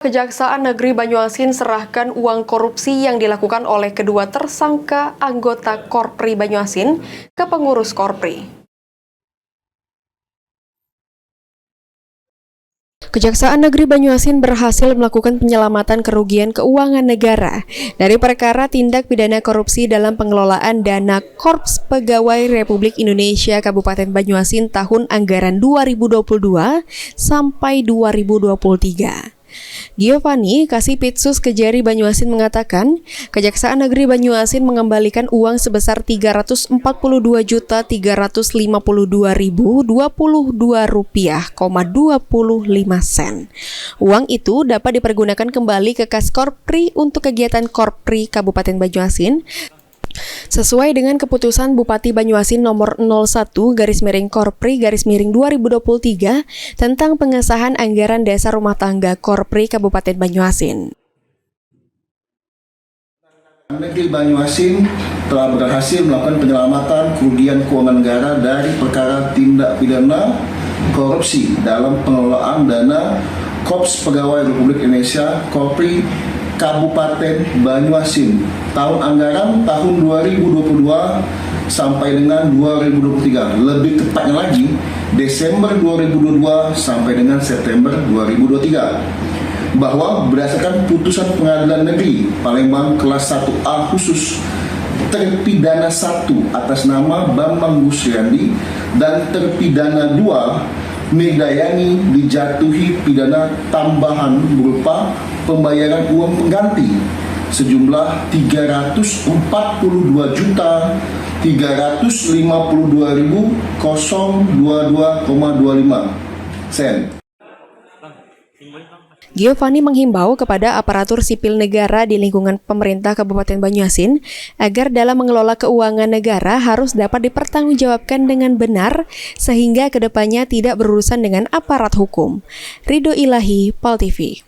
Kejaksaan Negeri Banyuasin serahkan uang korupsi yang dilakukan oleh kedua tersangka anggota Korpri Banyuasin ke pengurus Korpri. Kejaksaan Negeri Banyuasin berhasil melakukan penyelamatan kerugian keuangan negara dari perkara tindak pidana korupsi dalam pengelolaan dana Korps Pegawai Republik Indonesia Kabupaten Banyuasin tahun anggaran 2022 sampai 2023. Giovanni, Kasipitsus Kejari Banyuasin mengatakan, Kejaksaan Negeri Banyuasin mengembalikan uang sebesar Rp342.352,25. Uang itu dapat dipergunakan kembali ke kas Korpri untuk kegiatan Korpri Kabupaten Banyuasin sesuai dengan keputusan Bupati Banyuasin nomor 01/Korpri/2023 tentang pengesahan anggaran dasar rumah tangga Korpri Kabupaten Banyuasin. Negeri Banyuasin telah berhasil melakukan penyelamatan kerugian keuangan negara dari perkara tindak pidana korupsi dalam pengelolaan dana Korps Pegawai Republik Indonesia Korpri Kabupaten Banyuasin tahun anggaran tahun 2022 sampai dengan 2023, lebih tepatnya lagi Desember 2022 sampai dengan September 2023, bahwa berdasarkan putusan Pengadilan Negeri Palembang kelas 1A khusus terpidana 1 atas nama Bambang Gusriandi dan terpidana 2 Megdayani dijatuhi pidana tambahan berupa pembayaran uang pengganti sejumlah Rp342.352.022,25. Giovanni menghimbau kepada aparatur sipil negara di lingkungan pemerintah Kabupaten Banyuasin agar dalam mengelola keuangan negara harus dapat dipertanggungjawabkan dengan benar sehingga kedepannya tidak berurusan dengan aparat hukum. Ridho Ilahi, PAL TV.